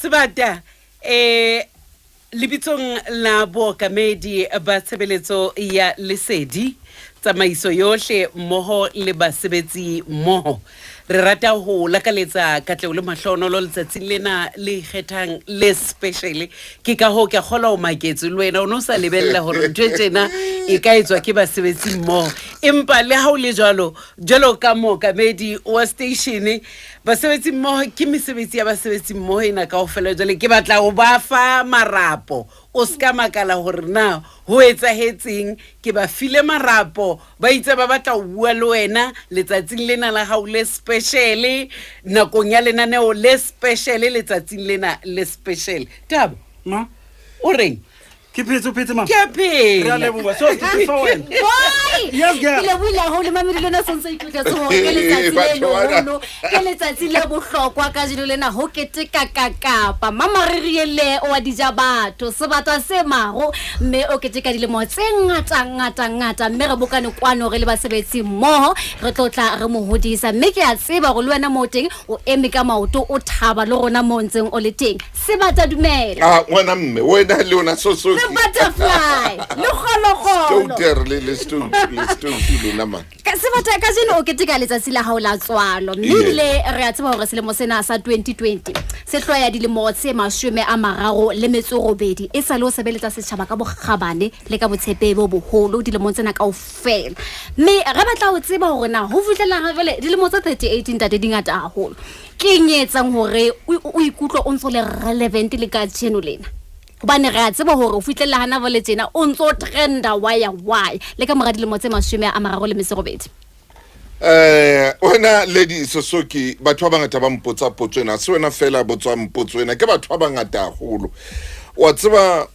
Sebata lebitsong la bookamedi ba tshebeletso ya Lesedi tsamaiso yohle mmoho le basebetsi mmoho re rata ho lakaletsa Katlego le Mahlohonolo letsatsing lena le kgethang le special ke ka ho ke kgola o maketse le wena o no sa lebella hore ntwe tsena e ka etswa ke basebetsi mmoho empa le ha o le jalo ka mookamedi wa station basebetsi mmoho ke mesebetsi ya basebetsi mmoho ena kaofela jwale ke batla ho ba fa marapo o ska makala hore na ho etsahetseng ke ba file marapo ba itse ba batla ho bua le wena letsatsing lena la hao le special nakong ya lenaneo le special letsatsing lena le special Tabo ma o reng ke phetse ma ke phela re a leboha so ke fa wena yes girl le buile ho le mamedi lena sonse ikutla so ke letsatsi le leholo ke letsatsi le bohlokwa ka jeno lena ho keteka kakapa mama re riele o wa dija batho sebata se maro mme o keteka dilemo tse ngata mme re bokane kwano re le basebetsi mmoho re tlotla re mo hodisa mme ke a tseba go le wena mo teng o eme ka maoto o thaba le rona mo ntseng o le teng sebata dumela ngwana mme wena le ona so butterfly le kholo le stu lona man ka sebata ka jeno o keteka letsatsi la hao la tswalo mme re a tseba hore selemo sena sa 2020 se hloya dilemo tse 38 e sa le o sebeletsa setjhaba ka bogabane le ka botshepe bo boholo dilemo tsena kaofela mme re batla ho tseba hore na ho fihlela gavele dilemo tsa 38 ntate dingata haholo ke nyetsang hore o ikutlwa o ntse le relevant le ka jeno lena bane re a tseba hore o fitlela hana vole tsena o ntso trenda why le ka moradi le motse 38 wena lady Sosoki batho ba bangata ba mpotsa potso ena se wena fela botswa mpotso ena ke batho ba bangata haholo wa tseba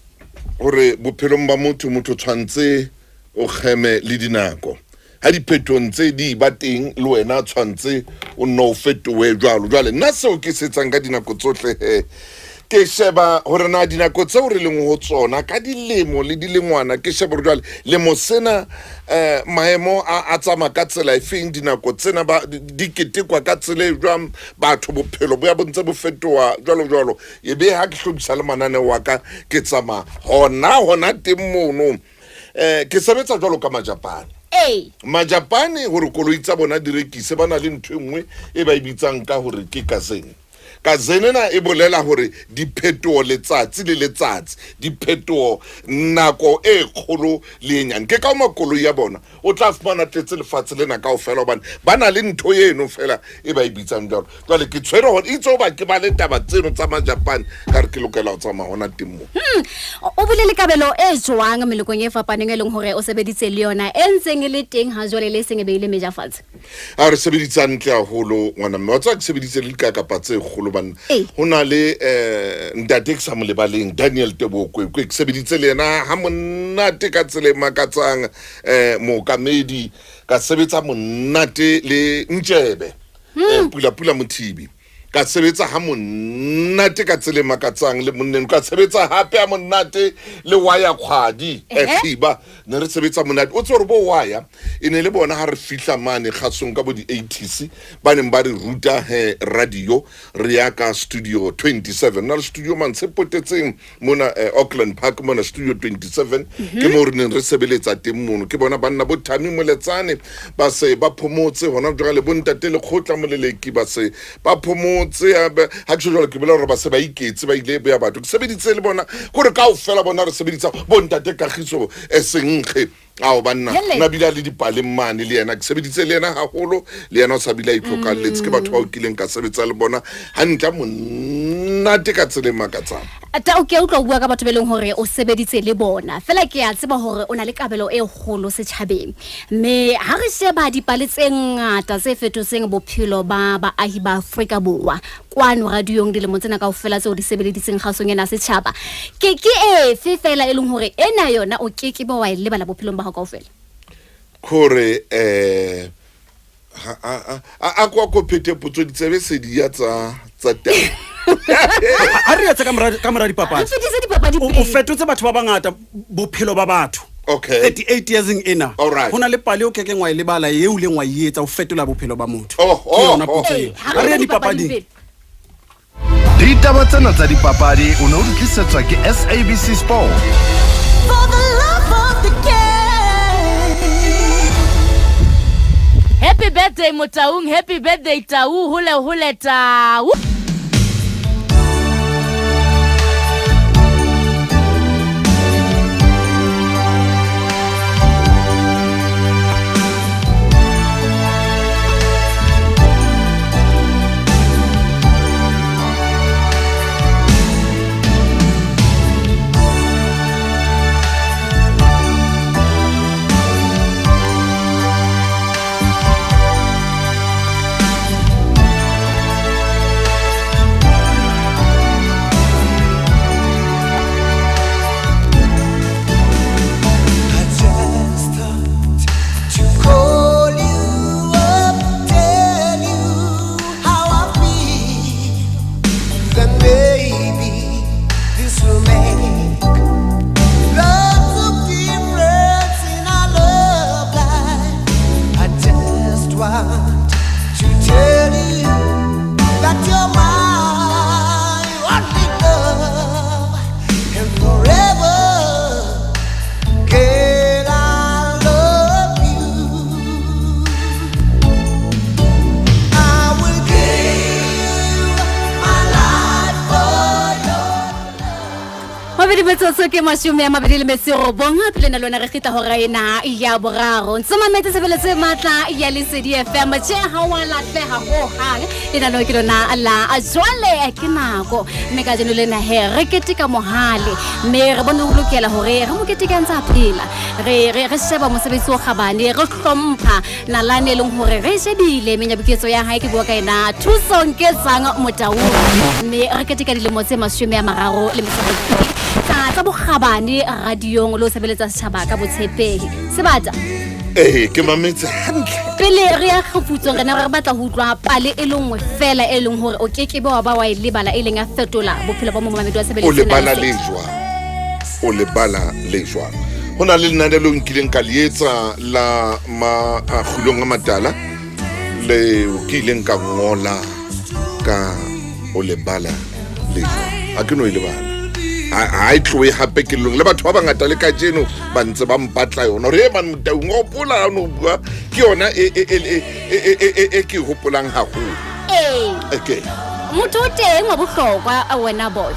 hore bophelong ba motho tshwantse o kheme le dinako ha diphetong tse di ba teng le wena tshwantse o no fetowe jwale nna seo ke setsang ka dinako tsohle ke sheba hore na dinako tseo re leng ho tsona ka dilemo le dilengwana ke sheba jwale le mosena maemo a tsama ka tsela e feng dinako tsena ba diketekwa ka tsela jwang batho bophelo bo ya bontse bo fetoa jwalo e be ha ke hlobisa le manane wa ka ke tsama hona teng mono ke sebetsa jwalo ka Majapane hore koloi tsa bona direkise bana le ntwe nngwe e ba ibitsang ka hore ke kazene na e bolela hore diphetoho letsatsi le letsatsi diphetoho nako e kgolo le enyane ke ka makoloi ya bona o tla fumana tletse lefatshe lena kaofela hobane bana le ntho eno fela e ba ibitsang jalo jwale ke tshwere hore itse ba ke ba le taba tseno tsa Majapane ka re ke lokela ho tsamaya hona temo o bolele kabelo e jwang melekong e fapaneng e leng hore o sebeditse le yona e ntseng le teng ha jwale le seng e beile meja fatshe a re sebeditsa ntle haholo ngwana mme wa tsa ke sebeditse le ka patse kgolo bana hona le ntate ke sa mo lebaleng Daniel Tebokwe ke sebeditse le yena ha monate ka tsele makatsang mookamedi ka sebetsa monate le Ntjebe pula Mothibi ka sebetsa ha monate ka tsele makatsang le monneng ka sebetsa hape ha monate le Waya Khwadi Khiba ne re sebetsa monate o tsore bo Waya ene le bona ha re fihla mane khatsong ka bo di 80s ba neng ba re ruta radio re ya ka studio 27 na studio man se potetseng mona Auckland Park mona studio 27 ke mo re neng re sebeletsa teng mono ke bona banna bo Thami Moletsane ba se ba phomotse hona jwale bo ntate le khotla moleleki ba se ba phomotse ha ke jwale ke bela hore ba se ba iketse ba ile ba batho ke sebeditse le bona gore kaofela bona re sebeditsa bo ntate Kagiso esenkge ao banna na bila le dipale mane le yena ke sebeditse le yena haholo le yena o sa bila itlhokalletse ke batho ba o kileng ka sebetsa le bona hantle monate ka tsele makatsang ata o ke utlwa bua ka batho be leng hore o sebeditse le bona fela ke a tseba hore o na le kabelo e kgolo setjhabeng mme ha re sheba dipale tse ngata tse fetotseng bophelo ba baahi ba Afrika Borwa kwano radiong dilemo tsena kaofela tse o di sebeditseng kgasong ena setjhaba ke fela e leng hore ena yona o ke ba wa ile bala bophelong ba kaofela hore a kwa phete potso ditsebe se di ya tsa teng a re etsa ka mora dipapadi o fetotse batho ba bangata bophelo ba batho Okay. 38 years ena. Alright. Hona le pale o ke ngwa le bala ye o le ngwa yetsa o fetola bophelo ba motho. Oh. Ha re dipapading. Ditaba tsena tsa dipapadi o ne o di tlisetswa ke SABC Sport. For the love of the game. Happy birthday Motaung, happy birthday Tau, hule Tau. Ke mashome ya mabedi le metso robonga pele na lona re khita hora ena ya boraro ntsama metse sebeletse matla ya Lesedi FM che ha wa latle ha ho hang ena no ke lona alla a jwale ke nako mme ka jeno lena he re ketika mohale mme re bone ho lokela hore re mo ketika ntsa phela re sheba mosebetsi o khabane re hlompha nalane leng hore re shebile menyabuketso ya hae ke bua ka ena thusong ke tsanga Motaung mme re ketika dilemo tse mashome ya mararo le metso tsa bokgabane radiong lo sebeletsa setjhaba ka botshepehi sebata ke mametse hantle pele re ya kgoputso rena re batla ho utlwa pale e lengwe fela e leng hore o kekebe wa ba wa lebala e leng a fetola bophelo ba momamedi wa sebeletsa o lebala le jwa hona le nna le nkileng ka lietsa la ma khulong a matala le o kileng ka ngola ka o lebala le jwa a ke no ile bana I tloe hape ke le batho ba bangata le ka jeno ba ntse ba mpatla yona re man Motaung o pola no bua ke yona e ke hopolang ha go okay motho o teng wa bohlokwa a wena boy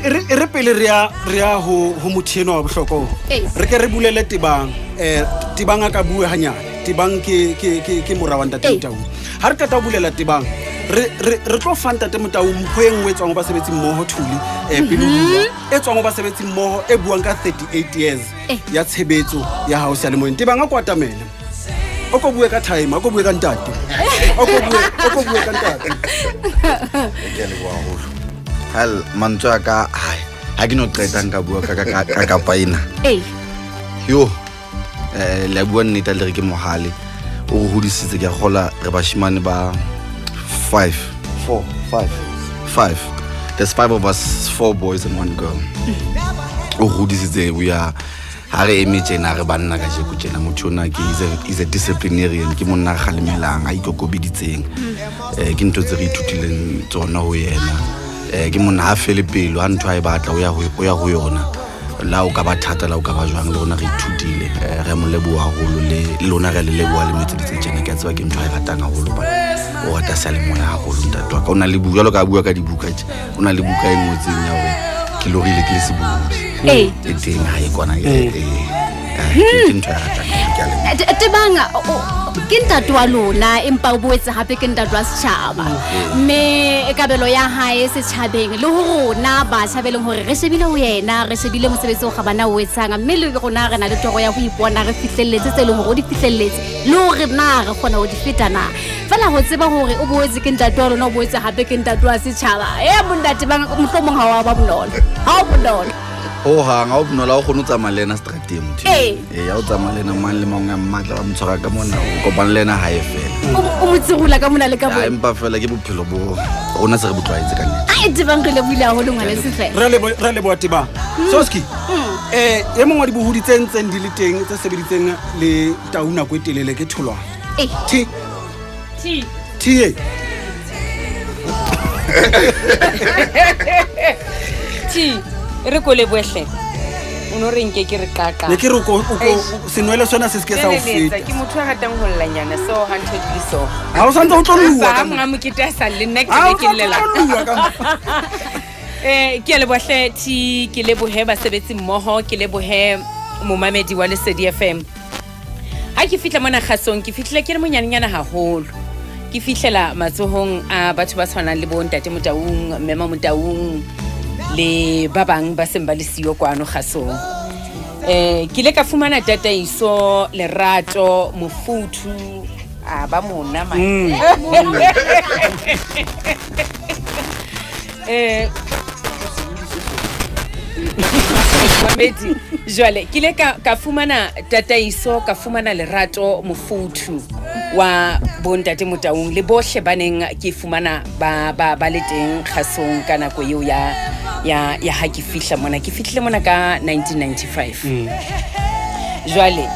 re pele re ya ho motheno wa bohloko re ke re bulele tibang ka bue hanyane tibang ke mora wa ntate Motaung ha re ka bulela tibang re tlo fanta te Motaung mpho engwe tswang ba sebetsi mmoho thuli pele e tswang ba sebetsi mmoho e buang ka 38 years ya tshebetso ya hao sa le mo ntebang a kwatamela o ko bue ka time o ko bue ka ntate o ko bue ka ntate ke le bua ho hal mantswa ka hai ha ke no qetang ka bua ka paina yo la bua nnete le re ke mohale o hodisitse ke gola re bashimane ba 5. There's 5 of us, 4 boys and 1 girl. Oh, this is we are. Hare image na re banna ka jeko tjena motho ona ke is a disciplinarian ke monna khalemelang a ikokobeditseng ke ntwe tse re ithutileng tsona ho yena ke monna ha fele pelo ha ntwe ha e batla o ya ho yona la o ka ba thata la o ka ba jwang le rona re ithutile re mo leboha haholo le lona re le leboha le metse tse tjena ke tswa ke ntwe ha e ratang haholo ba o rata sa le moya haholo ntatwa ka ona le bua jalo ka bua ka dibuka tje ona le buka e ngotseng ya hore ke lorile ke le sebuka e teng ha e kwana ke ntwe ya ratang ke a le tebanga ke ntatwa lona empa o boetse hape ke ntatwa setjhaba mme kabelo ya hae setjhabeng le ho rona ba tjhabeleng hore re shebile ho yena re shebile mosebetsi o gabana o etsang mme le rona re na le toro ya ho ipona re fihlelletse tse leng hore o di fihlelletse le hore na re kgona ho di fetana fela ho tseba hore o boetse ke ntatwa lona o boetse hape ke ntatwa setjhaba bondate ba mohlomong ha wa ba bonolo ha o bonolo ha nga o bnola o khona tsa malena strateng motho ya o tsa malena mang le mang ya mmatla ba mtshwara ka mona o kopana lena ha e fela o motsirula ka mona le ka bona empa fela ke bophelo bo rona se re botlwaetse ka nne tebang re le buile haholo ngwana se fela re le bo tebang Soski e mongwe wa dibohodi tse ntseng di le teng tse sebeditseng le Tau nako e telele ke Tholwana. T re ko le bohle o no re nke ke re qaqa ne ke re ko senwele sona se se ke sa o feta ke motho a ratang ho llanyana so 100 so ha o santse o tlolluwa ka mga mokete sa le nna ke lela ke le bohle ke le bohe basebetsi mmoho ke le bohe momamedi wa Lesedi FM ha ke fitla mona kgasong ke fitlile ke re monyanenyana haholo ke fitlela matsohong a batho ba tshwanang le bo Ntate Motaung Mema Motaung le ba bang ba seng ba le siyo kwano kgasong ke le ka fumana tataiso lerato mofuthu ba mona ma Mamedi jwale ke le ka fumana tataiso ka fumana lerato mofuthu wa Bontate Motaung le bohle baneng ke fumana ba le teng kgasong ka nako eo ya ha ke fihla mona ke fihlile mona ka 1995 jwale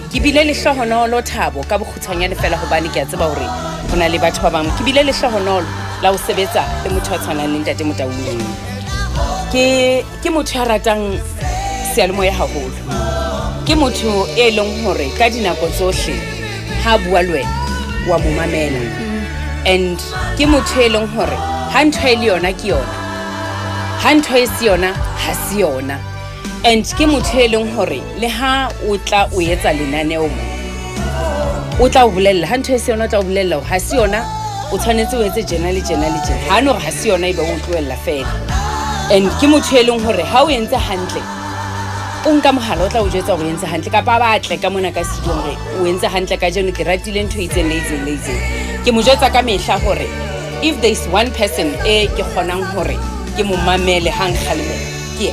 ke bile le hlohonolo Thabo ka bokgutshwanyane fela hobane ke a tseba hore hona le batho ba bang ke bile le hlohonolo la ho sebetsa le motho a tshwanang le Ntate Motaung ke motho a ratang seyalemoya haholo ke motho e leng hore ka dinako tsohle ha bua le wena wa mo mamela and ke motho e leng hore ha ntho e le yona ke yona ha ntho e si yona ha si yona and ke motho e leng hore le ha o tla o etsa lenaneo mo o tla o bolella ha ntho e si yona o tla o bolella ha si yona o tshwanetse o etse jena ha no ha si yona e be o tloella fela and ke motho e leng hore ha o entse hantle o nka mohala o tla o jwetsa hore o entse hantle ka ba batle ka mona ka studio hore o entse hantle ka jeno ke ratile ntho e itseng le itseng ke mo jwetsa ka mehla hore if there is one person e ke kgonang hore ke mo mamele hang khalemela ke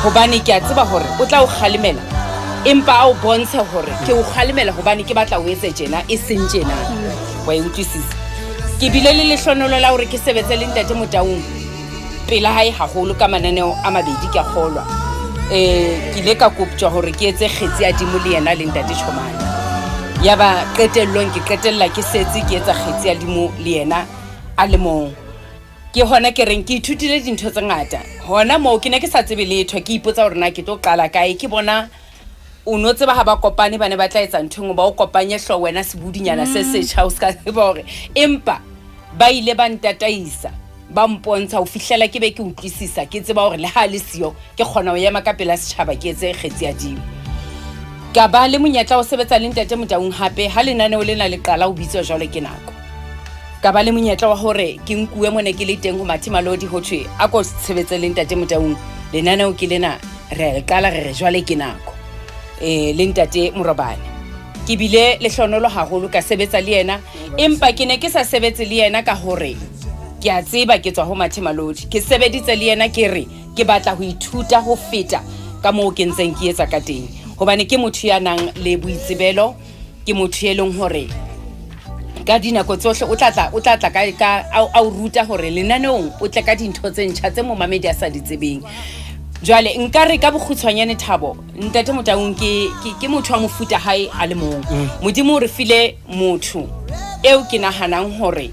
hobane ke a tseba hore o tla o khalemela empa a o bontshe hore ke o khalemela hobane ke batla o etse jena e seng jena wa e utlwisisa ke bile le lehlonolo la hore ke sebetse le Ntate Motaung pela hae haholo ka mananeo a mabedi ke a kgolwa ke le ka koptjwa hore ke etse kgetsi ya dimo le yena le Ntate Chomane yaba qetellong ke qetella ke setse ke etsa kgetsi ya dimo le yena a le mong ke hona ke reng ke ithutile dintho tse ngata hona mo ke ne ke sa tsebe letho ke ipotsa hore na ke to qala kae ke bona o no tseba ha ba kopane ba ne ba tla etsa nthong ba o kopanye hlo wena sebudinyana se setjha o ska tseba hore empa ba ile ba ntataisa ba mpontsha ho fihlela ke be ke utlwisisa ke tseba hore le ha le siyo ke khona ho yema ka pela setjhaba ke etse kgetsi ya dimo ka ba le monyetla o sebetsa le Ntate Motaung hape ha lenaneo lena le qala ho bitswa jwale ke nako ka ba le monyetla wa hore ke nkuwe mona ke le teng ho Mathi Malodi ho thwe a ko sebetsa le Ntate Motaung lenaneo ke lena re qala re jwale ke nako le Ntate Morobane ke bile le hlonolo haholo ka sebetsa le yena empa ke ne ke sa sebetse le yena ka hore ke a tseba ke tswa ho Mathi Malodi ke sebeditse le yena ke re ke batla ho ithuta ho feta ka moo ke ntseng ke etsa ka teng hobane ke motho ya nang le boitsebelo ke motho e leng hore ka dinako tsohle o tla ka a o ruta hore lenaneong o tle ka dintho tse ntjha tse mo mamedi a sa di tsebeng jwale nka re ka bokgutshwanyane Thabo Ntate Motaung ke motho wa mofuta hae a le mong modimo re file motho eo ke nahanang hore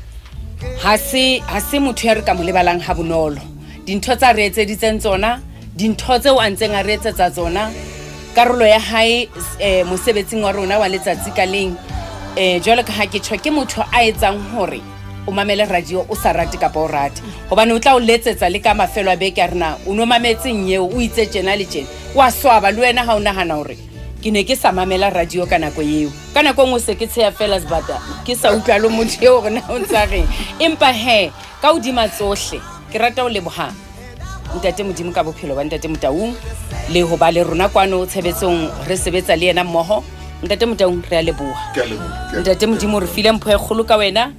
ha se motho ya re ka mo lebalang ha bonolo dintho tsa re etseditseng tsona dintho tseo a ntseng a re etsetsa tsona karolo ya hae mosebetsing wa rona wa letsatsi ka leng jwale ka ha ke tshwa ke motho a etsang hore o mamele radio o sa rate kapa o rate hobane o tla o letsetsa le ka mafelo a beke a rena o no mametseng eo o itse tjena le tjena wa swaba le wena ha o nahana hore ke ne ke sa mamela radio ka nako eo ka nako ngwe se ke tsheya fela sebata ke sa utlwa le motho eo rena o ntsa reng empa he ka hodima tsohle ke rata o leboha Ntate Modimo ka bophelo ba Ntate Motaung le ho ba le rona kwano tshebetsong re sebetsa le yena mmoho Ntate Motaung re a leboha Ntate Modimo re file mpho e kgolo ka wena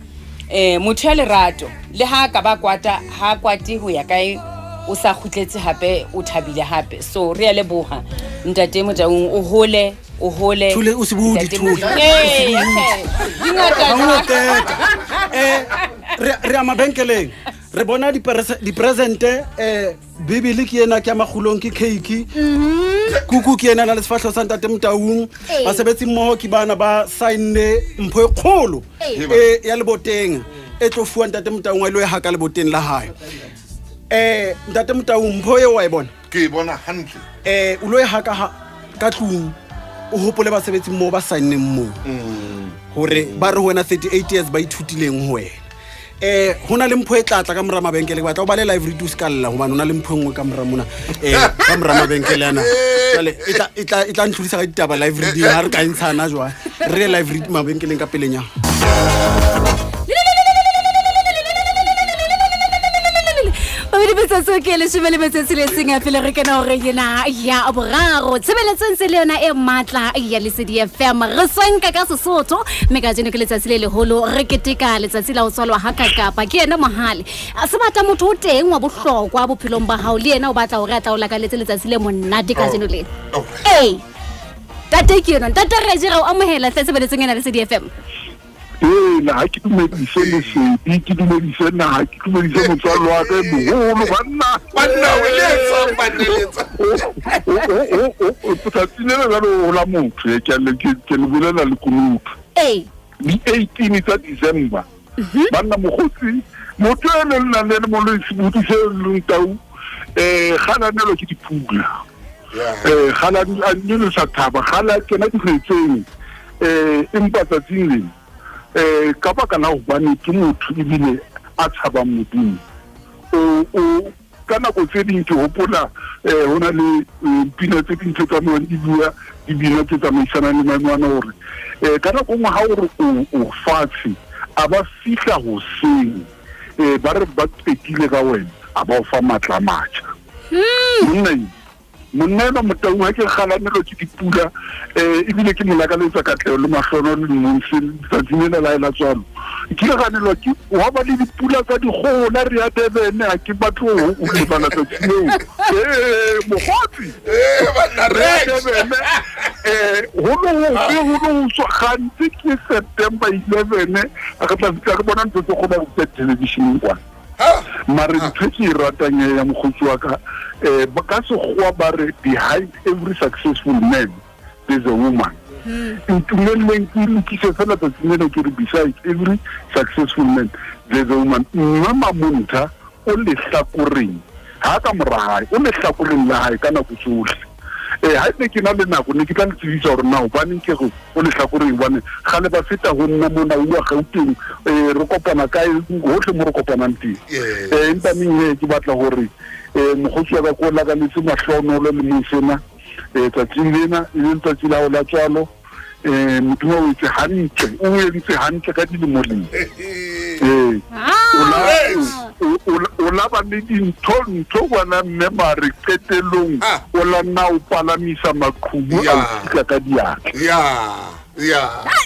motho ya lerato le ha ka ba kwata ha kwati ho ya kae o sa khutletse hape o thabile hape so re a leboha Ntate Motaung o hole thule o se budi thule re a mabenkeleng re bona di-presente bibele ke ena ke ya magulong ke cake kuku ke ena na le sefahlo sa ntate Motaung basebetsi mmoho ke bana ba signne mpho e kgolo ya leboteng e tlo fuwa ntate Motaung wa ile ha ka leboteng la hae ntate Motaung mpho e wa e bona ke bona hantle o lo e ha ka tlung o hopole basebetsi mmoho ba signne mmoho hore ba re wena 38 years ba ithutileng ho wena hona le mpho e tlatla ka mora mabenkele ba tla o ba le live reduce ka lla hobane hona le mpho engwe ka mora mona ka mora mabenkele ana jale e tla ntlhudisa ka ditaba live reading ha re ka intshana jwa re live read mabenkeleng ka pelenyana so ke le shebele metsetse le singa pele re kana hore yena ya boraro tshebeletseng se le yona e matla ya Lesedi FM re senka ka Sesotho mme ka jeno ke letsatsi le leholo re keteka letsatsi la ho tswalwa ha Kakapa ke yena mohale a se batla motho o teng wa bohlokwa bophelong ba hao le yena o batla hore a tla o la ka letsatsi le monate ka jeno le tate ke yona tate re jira o amohela tshebeletseng ena Lesedi FM na ha ke dumedise Lesedi ke dumedise na ha ke dumedise motswalo wa ka moholo banna o letsa paneletsa o putatsile le go la motho ke le bulela le kunutu di 18 tsa December banna mogotsi motho le nna le mo le sibuti se le ntau gana nelo ke dipula gala a nne sa thaba gala ke na ditseng empa tsa tsile ka ba kana go bane ke motho ebile a tshaba modimo o kana go tseding ke hopola hona le pina tse dintse tsa mo di bua di bina tse tsa maisana le manwana hore kana go mo ha hore o fatsi a ba fihla ho seng ba re ba tsekile ka wena a ba o fa matla matcha Monena Motaung ha ke kgalanelo ke dipula ebile ke molakaletsa katleo le mahlono le monse tsa dinela la ela tswalo ke ganelwa ke wa ba le dipula tsa digola re ya Durban ha ke batho o le bana tsa tseo mogotsi bana re ho so khantsi ke September 11 a ka tla ke bona ntse go ba go television kwa mare ntse ratang ya mogotsi wa ka ba ka se go ba re behind every successful man there's a woman intumeleng ke le fela ba tsimela ke re beside every successful man there's a woman mama monta o le hlakoreng ha ka moragai o le hlakoreng la hae kana go tsohle ha tle ke na le nako ne ke tla tsebisa hore na ba neng ke go o le hlakoreng bane ga le ba feta go nna mona o ga uteng re kopana kae hohle mo re kopana nteng empa nne ke batla hore mogotsi wa ka la ka le tsema hlono le mosena tsa tsilena e ntse tsila o la tswalo motho o itse hantle o entse hantle ka dilemoleng o la ba le dintho bona mme mare qetelong o la na o palamisa maqhubu a fika ka diatla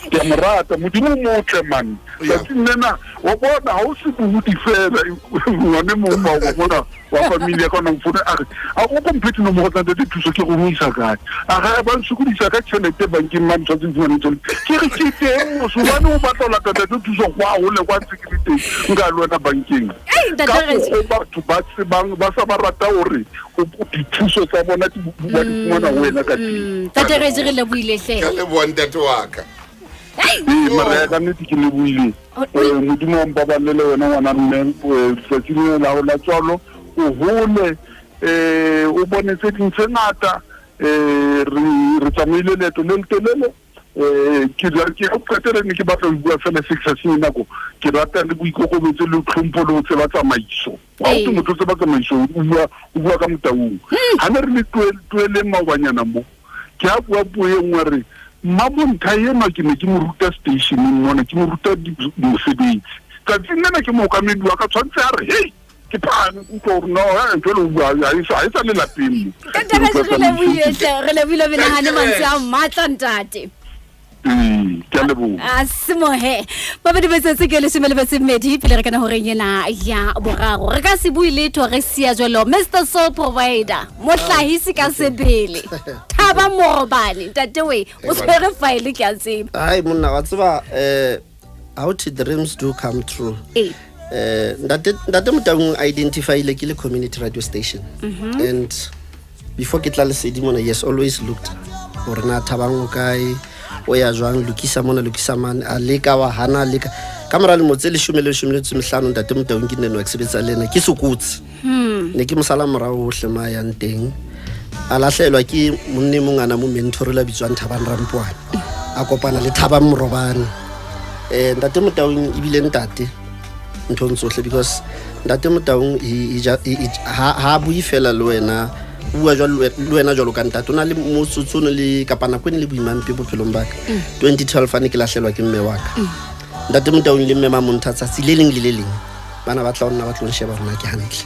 ke morata modimo motle man tsa nna wa bona ha o se buti fela ngwane mo ba go bona wa familia ka nna mfuna a go compete no mo tsa thuso ke go isa ka a ga ba nsukudisa ka tšhelete bankeng man tsa tsone ke re ke teng o subane o batla la ka thuso kwa o le kwa security nga lona bankeng batho ba se bang ba sa ba rata hore o dithuso tsa bona di bua di mona wena ka teng tate re dire le builehle ka le bontate wa ka mara ka nne ke le buile modimo ba ba le wena ngwana mme tsatsing la ho la tswalo o hole o bone tse dintse ngata re tsamaile leto le ntelele ke o qetele ne ke batla ho bua fela success nako ke rata le boikokobetse le tlhompho le tse ba tsamaiso wa o motho tse ba tsamaiso o bua ka Motaung ha ne re le tuele mabanyana mo ke a bua e nngwe re mabontha yena ke ne ke mo ruta station mona ke mo ruta mosebetsi ka tsena ke mo ka medua ka tshwantse a re hey ke phane go no ntse lo bua ya isa le lapeng ka taba re le buile bena hane mantse a matla ntate ke lebo a simohe ba ba dibetse ke le simele betse medi pele re kana hore yena ya boraro re ka se bui letho re sia jwalo Mr Soul Provider mohlahisi ka sebele thaba morobane tate we o tshwere file ke a tseba ai monna wa tseba how to dreams do come true Ntate Motaung identify le ke le community radio station. And before ke tla le sedi mona, yes, always looked gore na Thabang o kae o ya jwang lokisa mona lokisa man a leka wa hana leka kamera le motse le 15 Ntate Motaung ke nne no exhibitsa lena ke sokutsi ne ke mosala morao o hlema ya nteng a lahlelwa ke monni mongana mo mentor la bitswang Thabang Rampwane a kopana le Thabang Morobane Ntate Motaung ibile ntate nthong tsohle because Ntate Motaung ha bui fela le wena bua jwalo le wena jwalo ka ntate ona le motsotsono le kapana kwene le buimampe bophelong baka 2012 ane ke lahlelwa ke mme waka Ntate Motaung le mme Mamonthatsa tsileleng le leleng bana ba tla ona ba tlo nsheba rona ke hantle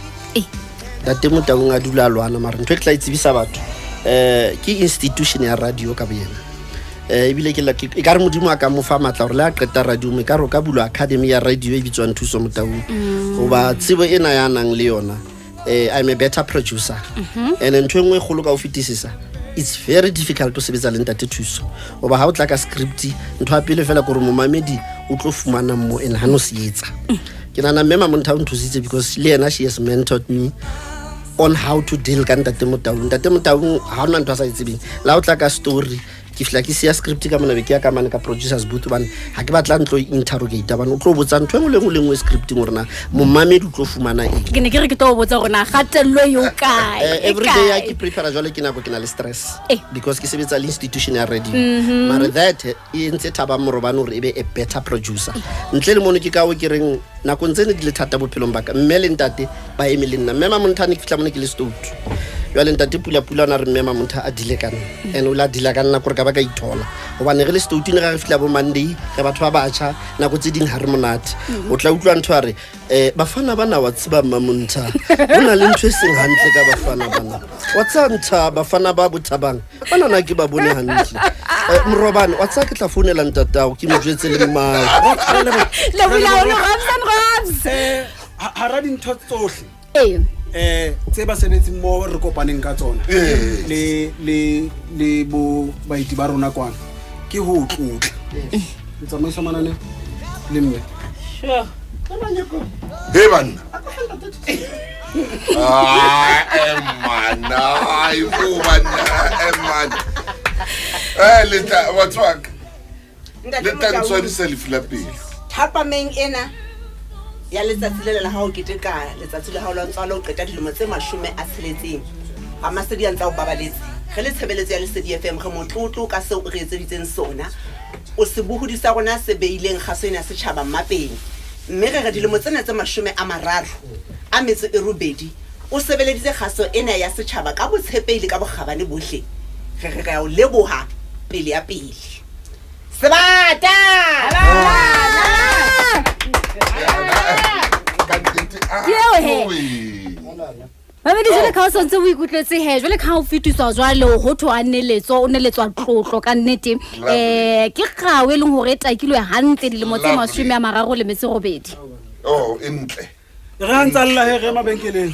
Ntate Motaung a dula lwana mara ntwe tla itsebisa batho ke institution ya radio ka boyena ebile ke la ke ka re modimo a ka mo fa matla gore le a qeta radio me ka ro ka bulwa academy ya radio e bitswang Thuso Motaung goba tsebo ena ya nang le yona I'm a better producer and ntwe ngwe kholo ka o fetisisa it's very difficult to sebetsa le Ntate Thuso goba ha o tla ka script ntho a pele fela gore momamedi o tlo fumana mo en hano se etsa ke nana mme Mamonthatsa nthusitse because le yena she has mentored me on how to deal ka Ntate Motaung ha ona ntho a sa itsebeng la o tla ka story ke fla ke sia script ka mona be ke ya ka mane ka producers booth ban ha ke batla ntlo interrogate ban o tlo botsa ntwe ngwe scripting rona momamedi o tlo fumana eng ke ne ke re ke tlo botsa rona gatello yo kae every day I keep prepare jwale ke nako ke na le stress because ke sebetsa le institution ya radio mara that e ntse Thabang Morobane hore ebe a better producer ntle le mono ke ka o ke reng nako ntsene di le thata bophelong baka mme le ntate ba emile nna mme Mamonthane ke fitla mona ke le stout yale Ntate pula na re mme Mamontha a dile kana and o la dila kana gore ka ba ka ithola gobane re le stoutine ga re fitla bo Monday ga batho ba batjha nako tse ding ha re monate o tla utlwa ntho are bafana bana wa tsiba Mamontha bona le ntho seng hantle ka bafana bana wa tsantha bafana ba Bothabang bana na ke ba bone hantle Morobane wa tsa ke tla founela ntatao ke mo jwetse le mmae le bula o Rams ha ra dintho tsohle tse ba sebetsi mo re kopaneng ka tsona le bo baiti ba rona kwana ke ho tlotla tsamaiso manane le mme sure hey man man leta what's wrong leta ntso self la pele Thapameng ena ya letsatsi le la hao keteka letsatsi le hao la tsalo qeta dilemo tse 60 ga masedi a ntsa o babaletse ge le tshebeletso ya Lesedi FM ge motlotlo ka se o re etseditseng sona o se bohodisa rona se beileng gaso ena se tshaba mapeng mme re dilemo tsena tse 30 a metso e robedi o sebeleditse gaso ena ya se tshaba ka botshepeile ka bogabane bohle ge ga o leboha pele ya pele Sebata Mamedi jwale ka o sontse o ikutlwetse he jwale ka o fetiswa jwale ho thwa o neletswa tlotlo ka nnete ke gawe le hore takilwe hantle dilemo tse 38 oh entle re ntsalla he re mabenkeleng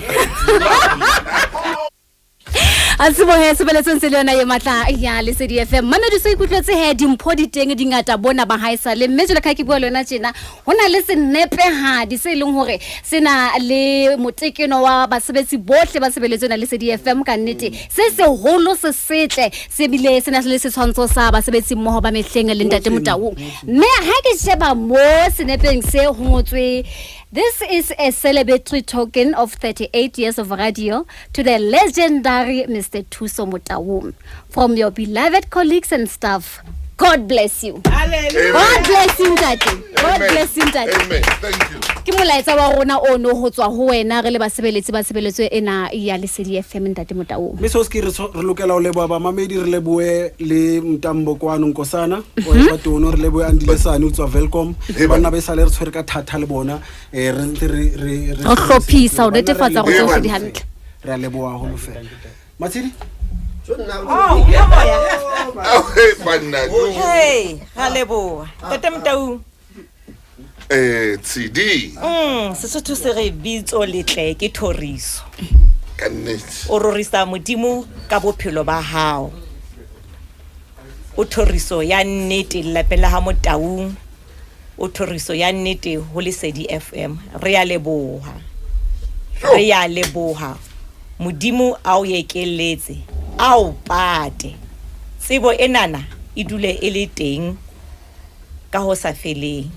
Asibo he sebeletseng se le yona ye matla ya Lesedi FM Mamedi se ikutlwetse he dimpho diteng di ngata bona ba haisa le mme jwale ka ke bua le yona tjena hona le senepe ha di se leng hore sena le motekeno wa basebetsi bohle ba sebeletseng na Lesedi FM ka nnete se holo se setle se bile sena le setshwantsho sa basebetsi mmoho ba mehleng le Ntate Motaung mme ha ke sheba mo senepeng se ngotswe This is a celebratory token of 38 years of radio to the legendary Mr. Thuso Motaung. From your beloved colleagues and staff, God bless you. Hallelujah. God bless you, Daddy. God bless you, Daddy. Amen. Thank you. Ke molaetsa wa rona ono ho tswa ho wena re le basebeletso ena ya Lesedi FM Ntate Motaung. Me so ske re lokela o leboa ba mamedi re leboe le Mtambo kwano Nkosana o e batono re leboe Andilesane o tswa welcome bana ba sale re tshwere ka thatha le bona re hlophisa o netefatsa go tsohle di hantle re leboa ho lofela Matsidi Oh, hey, halebo. Ntate Motaung. Tsidi. Sesotho se re bitso letle ke thoriso. Ka nnete. O rorisa modimo ka bophelo ba hao. O thoriso ya nnete lapela ha Motaung. o thoriso ya nnete ho Lesedi FM. Re a leboha. Re a leboha. Modimo a o yekeletse, a o pate. Tsebo enana e dule e le teng ka ho sa feleng.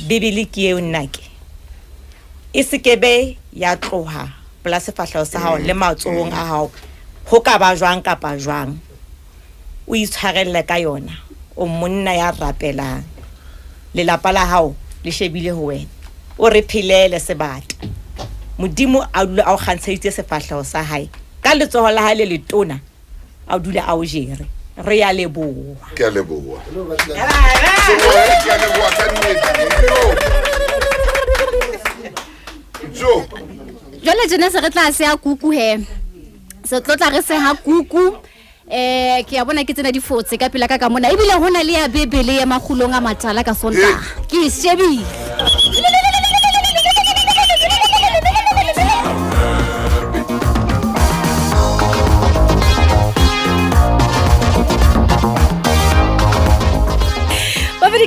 Bibele ke eo nnake. E sekebe ya tloha pela sefahleho sa hao le matsohong a hao. Ho ka ba jwang kapa jwang. O itshwarelle ka yona. O monna ya rapelang. Lelapa la hao le shebile ho wena. O re philele sebata. Modimo a dula a o kgantsheditse sefahleho sa hae. Ka letsoho la hae le letona a dula a o jere. Re ya leboha. Ke a leboha. Jole jena se re tla se a kuku he. Se tlotla re se ha kuku. Ke ya bona ke tsena difotse ka pela ka mona. Ebile hona le ya bebele ya magulong a matala ka sonta. Ke shebi.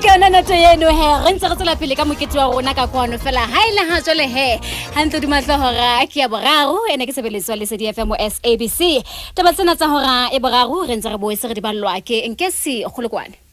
Kana na tayeno he re ntse re tsela pele ka mokete wa rona ka kwano fela ha ile ha jole he ha ntlo di matla hora ke ya boraro ene ke sebeletswa le Lesedi FM SABC taba tsena tsa hora e boraro re ntse re boetse re di ballwa ke nkesi kgolokwane.